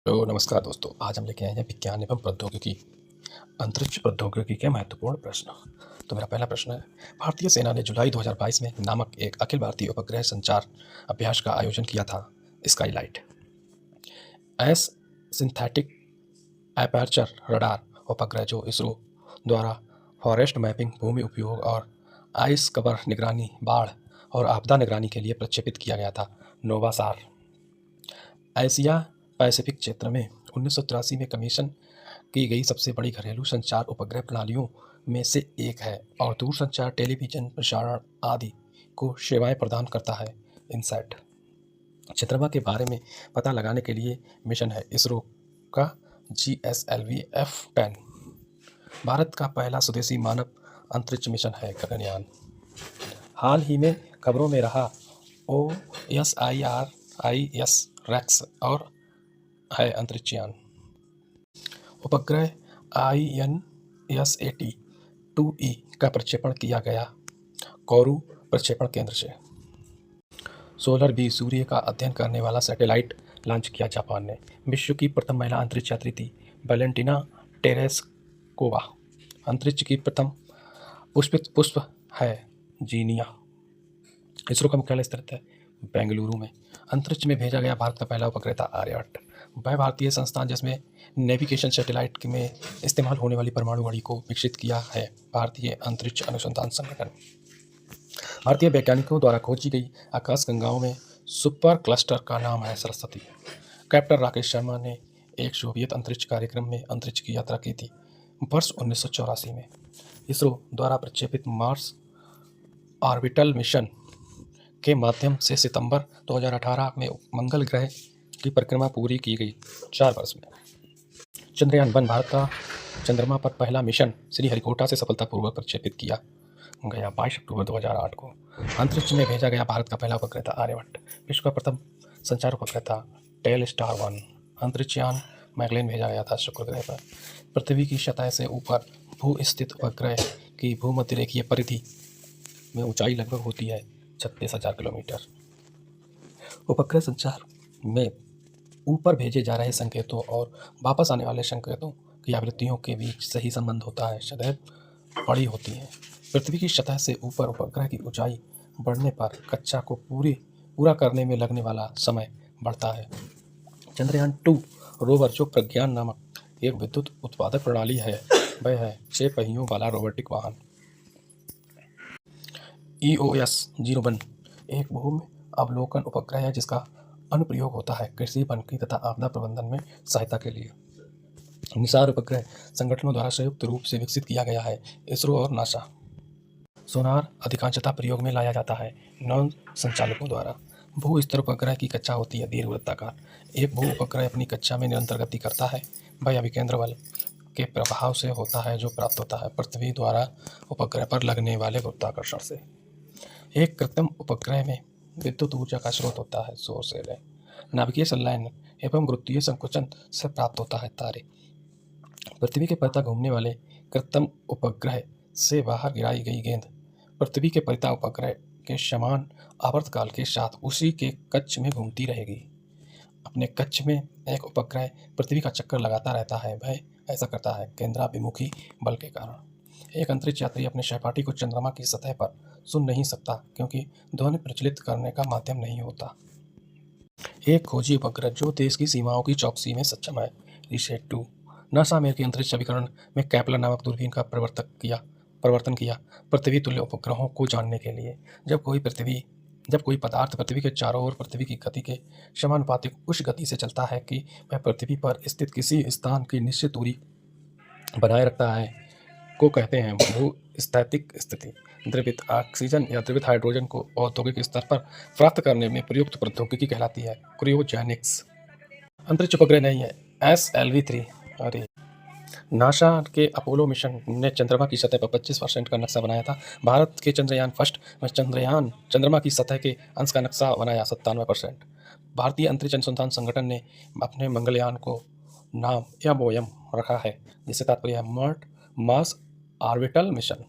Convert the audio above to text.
तो नमस्कार दोस्तों, आज हम लेके आए हैं विज्ञान एवं प्रौद्योगिकी, अंतरिक्ष प्रौद्योगिकी के महत्वपूर्ण प्रश्न। तो मेरा पहला प्रश्न है, भारतीय सेना ने जुलाई 2022 में नामक एक अखिल भारतीय उपग्रह संचार अभ्यास का आयोजन किया था। Skylight S synthetic aperture radar उपग्रह जो इसरो द्वारा फॉरेस्ट मैपिंग, भूमि उपयोग और आइस कवर निगरानी, बाढ़ और आपदा निगरानी के लिए प्रक्षेपित किया गया था। नोवासार एशिया पैसिफिक क्षेत्र में 1983 में कमीशन की गई सबसे बड़ी घरेलू संचार उपग्रह प्रणालियों में से एक है और दूरसंचार, टेलीविजन प्रसारण आदि को सेवाएं प्रदान करता है। इनसैट चंद्रमा के बारे में पता लगाने के लिए मिशन है। इसरो का GSLV F10 भारत का पहला स्वदेशी मानव अंतरिक्ष मिशन है। गगनयान हाल ही में खबरों में रहा OSIRIS रेक्स और है अंतरिक्षयान। उपग्रह INSAT-2E का प्रक्षेपण किया गया कोरू प्रक्षेपण केंद्र से। सोलर बी सूर्य का अध्ययन करने वाला सैटेलाइट लॉन्च किया जापान ने। विश्व की प्रथम महिला अंतरिक्ष यात्री थी वैलेंटिना टेरेस्कोवा। अंतरिक्ष की प्रथम पुष्पित पुष्प है जीनिया। इसरो का मुख्यालय स्थित है बेंगलुरु में। अंतरिक्ष में भेजा गया भारत का पहला उपग्रह था आर्यभट्ट। वह भारतीय संस्थान जिसमें नेविगेशन सैटेलाइट में इस्तेमाल होने वाली परमाणु घड़ी को विकसित किया है, भारतीय अंतरिक्ष अनुसंधान संगठन। भारतीय वैज्ञानिकों द्वारा खोजी गई आकाशगंगाओं में सुपर क्लस्टर का नाम है सरस्वती। कैप्टन राकेश शर्मा ने एक सोवियत अंतरिक्ष कार्यक्रम में अंतरिक्ष की यात्रा की थी वर्ष 1984 में। इसरो द्वारा प्रक्षेपित मार्स ऑर्बिटल मिशन के माध्यम से सितंबर 2018 में मंगल ग्रह की परिक्रमा पूरी की गई 4 वर्ष में। चंद्रयान-1 भारत का चंद्रमा पर पहला मिशन श्रीहरिकोटा से सफलतापूर्वक प्रक्षेपित किया गया 22 अक्टूबर 2008 को। अंतरिक्ष में भेजा गया भारत का पहला उपग्रह था आर्यभट्ट। विश्व का प्रथम संचार उपग्रह था टेलस्टार 1। अंतरिक्षयान मैगलेन भेजा गया था शुक्र ग्रह पर। पृथ्वी की सतह से ऊपर भू स्थित उपग्रह की भूमध्यरेखीय परिधि में ऊंचाई लगभग होती है 36,000 किलोमीटर। उपग्रह संचार में ऊपर भेजे जा रहे संकेतों और वापस आने वाले संकेतों की आवृत्तियों के बीच सही संबंध होता है, सदैव बड़ी होती है। पृथ्वी की सतह से ऊपर उपग्रह की ऊंचाई बढ़ने पर कक्षा को पूरा करने में लगने वाला समय बढ़ता है। चंद्रयान-2 रोवर जो प्रज्ञान नामक एक विद्युत उत्पादक प्रणाली है, वह है 6 पहियों वाला रोबोटिक वाहन। EOS-01 एक भूमि अवलोकन उपग्रह है जिसका अनुप्रयोग होता है कृषि, वनिकी तथा आपदा प्रबंधन में सहायता के लिए। निसार उपग्रह संगठनों द्वारा संयुक्त रूप से विकसित किया गया है, इसरो और नासा। सोनार अधिकांशतः प्रयोग में लाया जाता है नौ संचालकों द्वारा। भू स्तर उपग्रह की कक्षा होती है दीर्घवृत्ताकार। एक भू उपग्रह अपनी कक्षा में निरंतर गति करता है। वह अभिकेंद्र बल के प्रभाव से होता है जो प्राप्त होता है पृथ्वी द्वारा उपग्रह पर लगने वाले गुरुत्वाकर्षण से। एक कृत्रिम उपग्रह में विद्युत ऊर्जा का स्रोत होता है सौर सेल। नाभिकीय संलयन एवं गुरुत्वीय संकुचन से प्राप्त होता है तारे। पृथ्वी के परितः घूमने वाले कृत्रिम उपग्रह से बाहर गिराई गई गेंद पृथ्वी के परितः उपग्रह के समान आवर्तकाल के साथ उसी के कक्ष में घूमती रहेगी। अपने कक्ष में एक उपग्रह पृथ्वी का चक्कर लगाता रहता है। वह ऐसा करता है केंद्राभिमुखी बल के कारण। एक अंतरिक्ष यात्री अपने सहपाठी को चंद्रमा की सतह पर सुन नहीं सकता क्योंकि ध्वनि प्रचलित करने का माध्यम नहीं होता। एक खोजी उपग्रह जो देश की सीमाओं की चौकसी में सक्षम है रिसेट-2। नासा अमेरिकी अंतरिक्ष अभिकरण में कैप्लर नामक दूरबीन का प्रवर्तन किया पृथ्वी तुल्य उपग्रहों को जानने के लिए। जब कोई पदार्थ पृथ्वी के चारों ओर पृथ्वी की गति के समानुपातिक उस गति से चलता है कि वह पृथ्वी पर स्थित किसी स्थान की निश्चित दूरी बनाए रखता है को कहते हैं भू-स्थैतिक स्थिति। द्रवित ऑक्सीजन या द्रवित हाइड्रोजन को औद्योगिक स्तर पर प्राप्त करने में प्रयुक्त प्रौद्योगिकी कहलाती है क्रायोजेनिक्स। अंतरिक्ष उपग्रह नहीं है SLV-3। अरे नासा के अपोलो मिशन ने चंद्रमा की सतह पर 25% का नक्शा बनाया था। भारत के चंद्रयान फर्स्ट में चंद्रमा की सतह के अंश का नक्शा बनाया 97%। भारतीय अंतरिक्ष अनुसंधान संगठन ने अपने मंगलयान को नाम MOM रखा है जिससे तात्पर्य है मार्स ऑर्बिटल मिशन।